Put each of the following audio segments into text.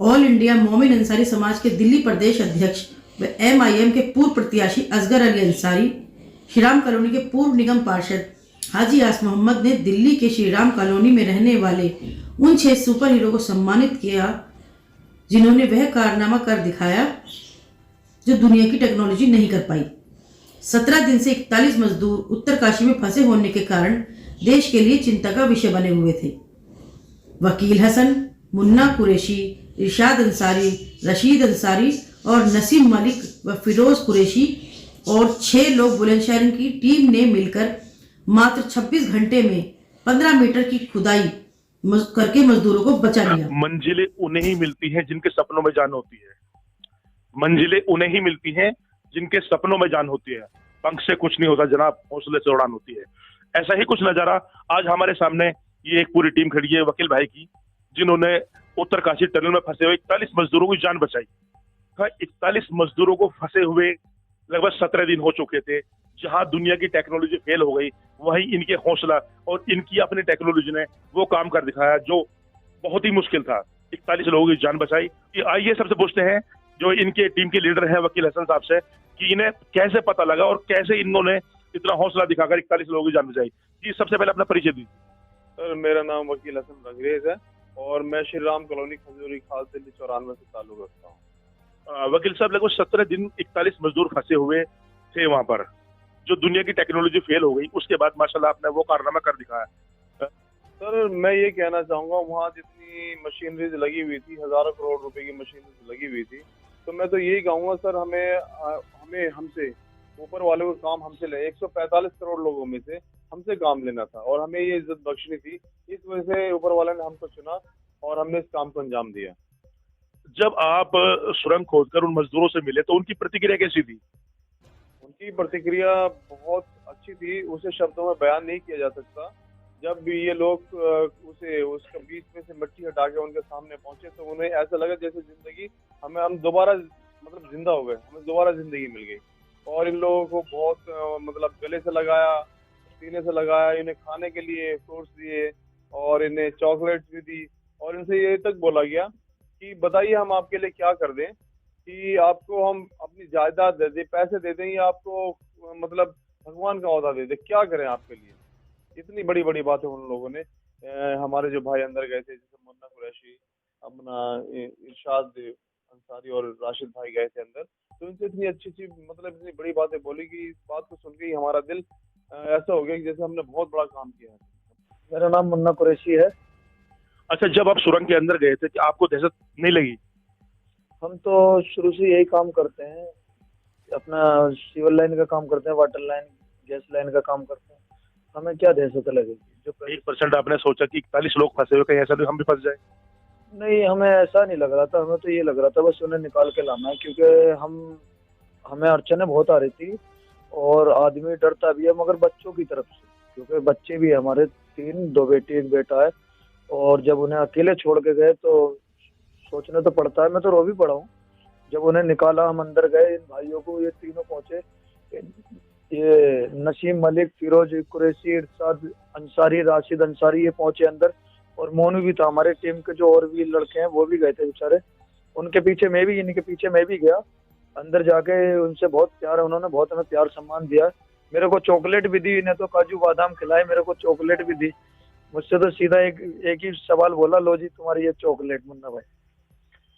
All India मोमिन अंसारी समाज के दिल्ली प्रदेश अध्यक्ष व एमआईएम के पूर्व प्रत्याशी असगर अली अंसारी, श्रीराम कॉलोनी के पूर्व निगम पार्षद हाजी आस मोहम्मद ने दिल्ली के श्रीराम कॉलोनी में रहने वाले उन 6 सुपर हीरो को सम्मानित किया जिन्होंने वह कारनामा कर दिखाया जो दुनिया की टेक्नोलॉजी नहीं कर पाई। 17 दिन से 41 मजदूर उत्तरकाशी में फंसे होने के कारण देश के लिए चिंता का विषय बने हुए थे। वकील हसन, मुन्ना कुरैशी, इरशाद अंसारी, रशीद अंसारी और नसीम मलिक व फिरोज कुरैशी और 6 लोग बुलंदशहर की टीम ने मिलकर मात्र 26 घंटे में 15 मीटर की खुदाई करके मजदूरों को बचा लिया। मंजिलें उन्हें ही मिलती हैं जिनके सपनों में जान होती है। मंजिलें उन्हें ही मिलती हैं जिनके सपनों में जान होती है। पंख से कुछ नहीं होता जनाब, हौसले से उड़ान होती है। ऐसा ही कुछ नजारा आज हमारे सामने ये एक पूरी टीम खड़ी है वकील भाई की, जिन्होंने उत्तरकाशी टनल में फंसे हुए 41 मजदूरों की जान बचाई। 41 मजदूरों को फंसे हुए लगभग 17 दिन हो चुके थे। जहां दुनिया की टेक्नोलॉजी फेल हो गई, वहीं इनके हौसला और इनकी अपनी टेक्नोलॉजी ने वो काम कर दिखाया जो बहुत ही मुश्किल था। 41 लोगों की जान बचाई। आइए सबसे पूछते हैं जो इनके टीम के लीडर हैं वकील हसन साहब से कि इन्हें कैसे पता लगा और कैसे इन्होंने इतना हौसला दिखाकर 41 लोगों की जान बचाई। जी, सबसे पहले अपना परिचय दीजिए। सर, मेरा नाम वकील हसन रंगरेज है और मैं श्री राम कॉलोनी खजूरी खास दिल्ली 94 से ताल्लुक रखता हूँ। वकील साहब, लगभग 17 दिन 41 मजदूर फंसे हुए थे वहां पर, जो दुनिया की टेक्नोलॉजी फेल हो गई। उसके बाद माशाल्लाह आपने वो कारनामा कर दिखाया। सर, मैं ये कहना चाहूंगा, वहाँ जितनी मशीनरीज लगी हुई थी, हजारों करोड़ रुपए की मशीनरीज लगी हुई थी, तो मैं तो यही कहूंगा सर, हमें हमसे ऊपर वाले को काम हमसे ले 145 करोड़ लोगों में से हमसे काम लेना था और हमें ये इज्जत बख्शनी थी। इस वजह से ऊपर वाले ने हमको चुना और हमने इस काम को अंजाम दिया। जब आप सुरंग खोदकर उन मजदूरों से मिले तो उनकी प्रतिक्रिया कैसी थी? उनकी प्रतिक्रिया बहुत अच्छी थी, उसे शब्दों में बयान नहीं किया जा सकता। जब भी ये लोग उसके बीच में से मिट्टी हटा के उनके सामने पहुंचे तो उन्हें ऐसा लगा जैसे जिंदगी हम दोबारा मतलब जिंदा हो गए, हमें दोबारा जिंदगी मिल गई। और इन लोगों को बहुत मतलब गले से लगाया, सीने से लगाया, इन्हें खाने के लिए फ्रूट्स दिए और इन्हें चॉकलेट्स भी दी और इनसे ये तक बोला गया कि बताइए हम आपके लिए क्या कर दें, कि आपको हम अपनी जायदाद दे दें, पैसे दे दें, या आपको मतलब भगवान का ओहदा दे दें, क्या करें आपके लिए। इतनी बड़ी बड़ी बातें उन लोगों ने। हमारे जो भाई अंदर गए थे, जैसे मुन्ना कुरैशी, अपना इरशाद अंसारी और राशिद भाई गए थे अंदर, तो इनसे इतनी अच्छी मतलब इतनी बड़ी बातें बोली कि इस बात को सुन के ही हमारा दिल ऐसा हो गया कि जैसे हमने बहुत बड़ा काम किया है। मेरा नाम मुन्ना कुरैशी है। अच्छा, जब आप सुरंग के अंदर गए थे कि आपको दहशत नहीं लगी? हम तो शुरू से यही काम करते हैं, अपना सिविल लाइन का काम करते हैं, वाटर लाइन, गैस लाइन का काम करते हैं। हमें क्या दहशत लगेगी? जो 1% आपने सोचा कि 41 लोग फंसे हुए, कहीं ऐसा नहीं हम भी फंस जाए? नहीं, हमें ऐसा नहीं लग रहा था। हमें तो ये लग रहा था बस उन्हें निकाल के लाना है, क्योंकि हमें अड़चने बहुत आ रही थी और आदमी डरता भी है, मगर बच्चों की तरफ से, क्योंकि बच्चे भी है हमारे 3, 2 बेटी 1 बेटा है। और जब उन्हें अकेले छोड़ के गए तो सोचना तो पड़ता है। मैं तो रो भी पड़ा हूँ जब उन्हें निकाला। हम अंदर गए, इन भाइयों को, ये तीनों पहुंचे, ये नसीम मलिक, फिरोज कुरैशी, इरशाद अंसारी, राशिद अंसारी, ये पहुंचे अंदर। और मोनू भी था हमारे टीम के, जो और भी लड़के हैं वो भी गए थे बेचारे। उनके पीछे मैं भी, इनके पीछे मैं भी गया। अंदर जाके उनसे बहुत प्यार, उन्होंने बहुत हमें प्यार सम्मान दिया। मेरे को चॉकलेट भी दी, इन्हें तो काजू बादाम खिलाए, मेरे को चॉकलेट भी दी। मुझसे तो सीधा एक ही सवाल बोला, लो जी तुम्हारी ये चॉकलेट मुन्ना भाई।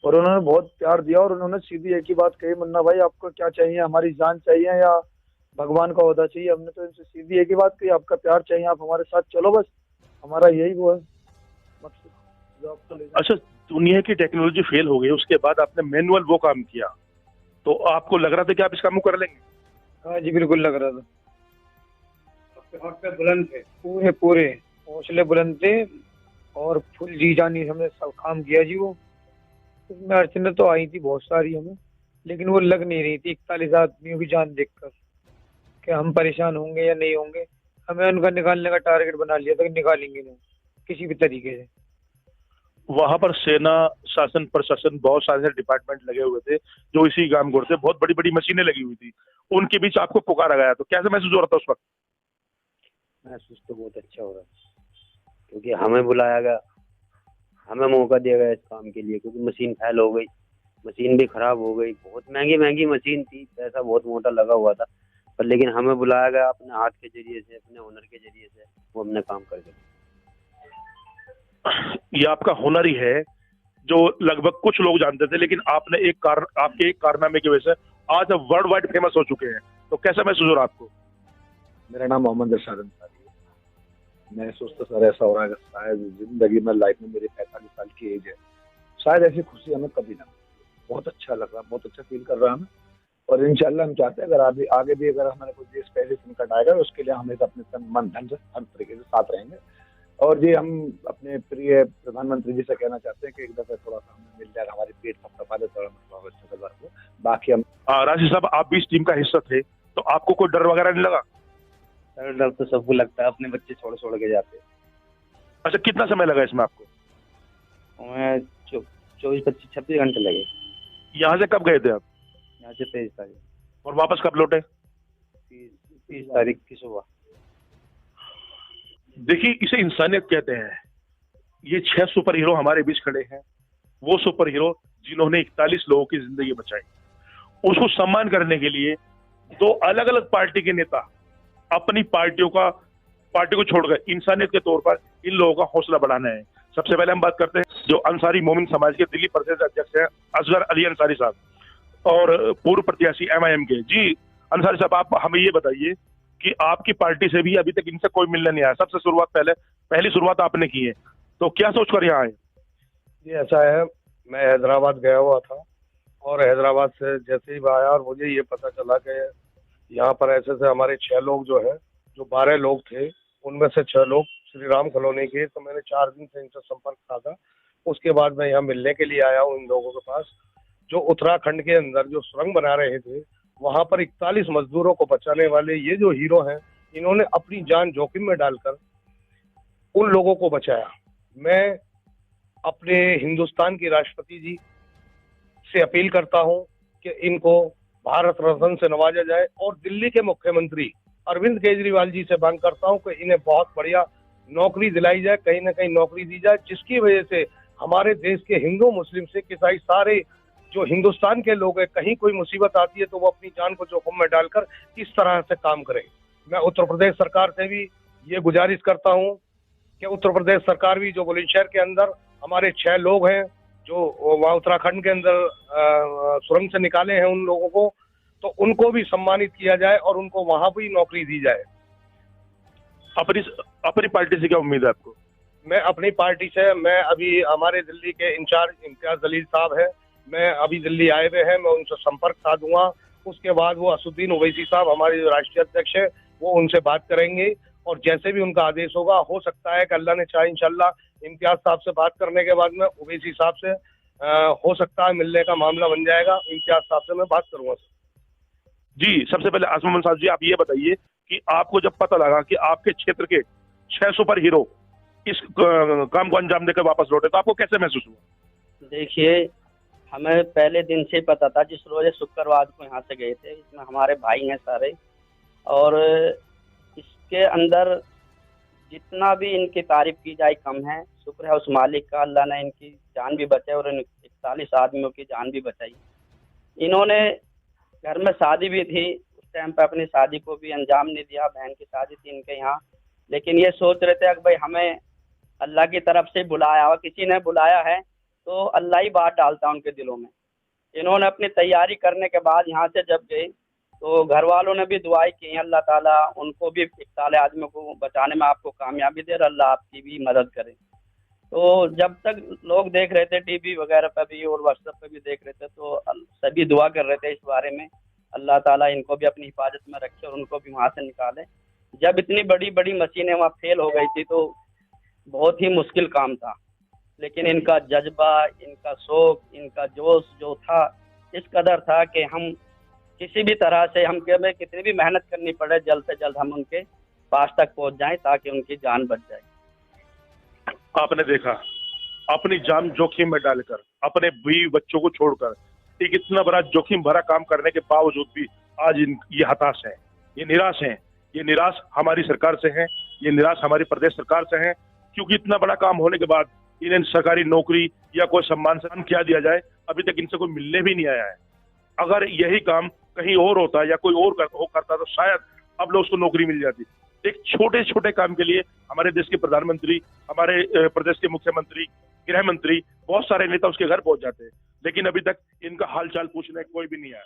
और उन्होंने बहुत प्यार दिया और उन्होंने सीधी एक ही बात कही, मुन्ना भाई आपको क्या चाहिए, हमारी जान चाहिए या भगवान का ओहदा चाहिए? हमने तो इनसे सीधी एक ही बात कही, आपका प्यार चाहिए, आप हमारे साथ चलो, बस हमारा यही वो है मकसद। अच्छा, दुनिया की टेक्नोलॉजी फेल हो गई, उसके बाद आपने मैनुअल वो काम किया, तो आपको लग रहा था कि आप इस काम को कर लेंगे? हाँ जी, बिल्कुल लग रहा था। हौसले बुलंद थे, पूरे हौसले बुलंद थे और फुल जी जानी हमने सब काम किया जी। वो इसमें अड़चने तो आई थी बहुत सारी हमें, लेकिन वो लग नहीं रही थी 41 आदमियों की जान देखकर कि हम परेशान होंगे या नहीं होंगे। हमें उनका निकालने का टारगेट बना लिया था कि निकालेंगे नहीं किसी भी तरीके से। वहां पर सेना, शासन, प्रशासन, बहुत सारे डिपार्टमेंट लगे हुए थे जो इसी काम करते थे। बहुत बड़ी बड़ी मशीनें लगी हुई थी, उनके बीच आपको पुकारा गया, तो कैसे महसूस हो रहा था उस वक्त? महसूस तो बहुत अच्छा हो रहा है, क्योंकि हमें बुलाया गया हमें मौका दिया गया इस काम के लिए, क्योंकि मशीन फेल हो गई, मशीन भी खराब हो गई। बहुत महंगी महंगी मशीन थी, पैसा बहुत मोटा लगा हुआ था, पर लेकिन हमें बुलाया गया अपने हाथ के जरिए से, अपने हुनर के जरिए से, वो हमने काम करके। ये आपका हुनर ही है जो लगभग कुछ लोग जानते थे, लेकिन आपने आपके एक कारनामे की वजह से आज आप वर्ल्ड वाइड फेमस हो चुके हैं। तो कैसा महसूस हो रहा है आपको? मेरा नाम मोहम्मद इरशाद अंसारी है। मैं सोचता सर ऐसा हो रहा है कि शायद जिंदगी में, लाइफ में मेरी 45 साल की एज है, शायद ऐसी खुशी हमें कभी ना मिली। बहुत अच्छा लग रहा है, बहुत अच्छा फील कर रहा है हमें। और इंशाल्लाह हम चाहते हैं अगर आगे भी अगर हमारे कोई देश पैसे संकट आएगा तो उसके लिए हम अपने तन मन धन से हर तरीके से साथ रहेंगे। और जी हम अपने प्रिय प्रधानमंत्री जी से कहना चाहते हैं कि एक दफे थोड़ा सा हमें मिल जाएगा, हमारे पेट थपथपा दे थोड़ा मतलब, बाकी हम। राशि साहब, आप भी इस टीम का हिस्सा थे, तो आपको कोई डर वगैरह नहीं लगा? सर डर तो सबको लगता है, अपने बच्चे छोड़ छोड़ के जाते हैं। अच्छा, कितना समय लगा इसमें आपको? हमें 24-25-26 घंटे लगे। यहाँ से कब गए थे आप? यहाँ से 23 तारीख, और वापस कब लौटे? 30 तारीख की सुबह। देखिए, इसे इंसानियत कहते हैं। ये 6 सुपर हीरो हमारे बीच खड़े हैं, वो सुपर हीरो जिन्होंने 41 लोगों की जिंदगी बचाई। उसको सम्मान करने के लिए 2 अलग अलग पार्टी के नेता अपनी पार्टी को छोड़कर इंसानियत के तौर पर इन लोगों का हौसला बढ़ाना है। सबसे पहले हम बात करते हैं जो अंसारी मोमिन समाज के दिल्ली प्रदेश अध्यक्ष हैं असगर अली अंसारी साहब, और पूर्व प्रत्याशी MIM के। जी अंसारी साहब, आप हमें ये बताइए कि आपकी पार्टी से भी अभी तक इनसे कोई मिलने नहीं आया। सबसे पहली शुरुआत आपने की है, तो क्या सोचकर यहाँ आए? जी ऐसा है, मैं हैदराबाद गया हुआ था और हैदराबाद से जैसे ही आया और मुझे ये पता चला कि यहाँ पर ऐसे से हमारे 6 लोग जो है, जो 12 लोग थे उनमें से 6 लोग श्री राम कॉलोनी के, तो मैंने 4 दिन से इनसे संपर्क साधा। उसके बाद मैं यहाँ मिलने के लिए आया हूँ इन लोगों के पास। जो उत्तराखंड के अंदर जो सुरंग बना रहे थे, वहाँ पर 41 मजदूरों को बचाने वाले ये जो हीरो हैं, इन्होंने अपनी जान जोखिम में डालकर उन लोगों को बचाया। मैं अपने हिंदुस्तान की राष्ट्रपति जी से अपील करता हूं कि इनको भारत रत्न से नवाजा जाए, और दिल्ली के मुख्यमंत्री अरविंद केजरीवाल जी से मांग करता हूं कि इन्हें बहुत बढ़िया नौकरी दिलाई जाए, कहीं ना कहीं नौकरी दी जाए, जिसकी वजह से हमारे देश के हिंदू मुस्लिम सिख ईसाई सारे जो हिंदुस्तान के लोग हैं, कहीं कोई मुसीबत आती है तो वो अपनी जान को जोखिम में डालकर इस तरह से काम करें। मैं उत्तर प्रदेश सरकार से भी ये गुजारिश करता हूं कि उत्तर प्रदेश सरकार भी, जो बुलंदशहर के अंदर हमारे 6 लोग हैं जो वहाँ उत्तराखंड के अंदर सुरंग से निकाले हैं उन लोगों को, तो उनको भी सम्मानित किया जाए और उनको वहां भी नौकरी दी जाए। अपनी पार्टी से क्या उम्मीद है आपको? मैं अपनी पार्टी से, मैं अभी हमारे दिल्ली के इंचार्ज इम्तियाज जलील साहब हैं, मैं अभी दिल्ली आए हुए हैं, मैं उनसे संपर्क साधूंगा। उसके बाद वो असुद्दीन ओवैसी साहब हमारे जो राष्ट्रीय अध्यक्ष है, वो उनसे बात करेंगे, और जैसे भी उनका आदेश होगा, हो सकता है कि अल्लाह ने चाहे इंशाल्लाह इम्तियाज साहब से बात करने के बाद में ओवैसी साहब से हो सकता है मिलने का मामला बन जाएगा। इम्तियाज साहब से मैं बात करूंगा सर। जी, सबसे पहले आसमान साहब जी, आप ये बताइए कि आपको जब पता लगा कि आपके क्षेत्र के 6 सुपर हीरो इस काम को अंजाम देकर वापस लौटे, तो आपको कैसे महसूस हुआ? देखिए, हमें पहले दिन से पता था, जिस रोज शुक्रवार को यहाँ से गए थे, इसमें हमारे भाई हैं सारे, और इसके अंदर जितना भी इनकी तारीफ की जाए कम है। शुक्र है उस मालिक का, अल्लाह ने इनकी जान भी बचाई और इन 41 आदमियों की जान भी बचाई। इन्होंने घर में शादी भी थी, उस टाइम पे अपनी शादी को भी अंजाम नहीं दिया, बहन की शादी थी इनके यहाँ, लेकिन ये सोच रहे थे कि भाई हमें अल्लाह की तरफ से बुलाया हुआ, किसी ने बुलाया है तो अल्लाह ही बात डालता उनके दिलों में। इन्होंने अपनी तैयारी करने के बाद यहाँ से जब गए तो घर वालों ने भी दुआई की, अल्लाह ताला उनको भी 41 आदमियों को बचाने में आपको कामयाबी दे, अल्लाह आपकी भी मदद करे। तो जब तक लोग देख रहे थे टीवी वगैरह पर भी और व्हाट्सएप पे भी देख रहे थे, तो सभी दुआ कर रहे थे इस बारे में, अल्लाह ताला इनको भी अपनी हिफाजत में रखे और उनको भी वहाँ से निकाले। जब इतनी बड़ी बड़ी मशीनें वहाँ फेल हो गई थी तो बहुत ही मुश्किल काम था, लेकिन इनका जज्बा, इनका शौक, इनका जोश जो था इस कदर था कि हम किसी भी तरह से, हम हमें कितनी भी मेहनत करनी पड़े, जल्द से जल्द हम उनके पास तक पहुंच जाएं ताकि उनकी जान बच जाए। आपने देखा, अपनी जान जोखिम में डालकर, अपने बीवी बच्चों को छोड़कर एक इतना बड़ा जोखिम भरा काम करने के बावजूद भी आज ये हताश है, ये निराश है। ये निराश हमारी सरकार से है, ये निराश हमारी प्रदेश सरकार से है, क्योंकि इतना बड़ा काम होने के बाद इन्हें सरकारी नौकरी या कोई सम्मान क्या दिया जाए, अभी तक इनसे कोई मिलने भी नहीं आया है। अगर यही काम कहीं और होता या कोई और करता तो शायद अब लोग उसको नौकरी मिल जाती। एक छोटे छोटे काम के लिए हमारे देश के प्रधानमंत्री, हमारे प्रदेश के मुख्यमंत्री, गृह मंत्री, बहुत सारे नेता उसके घर पहुंच जाते हैं, लेकिन अभी तक इनका हालचाल पूछने कोई भी नहीं आया।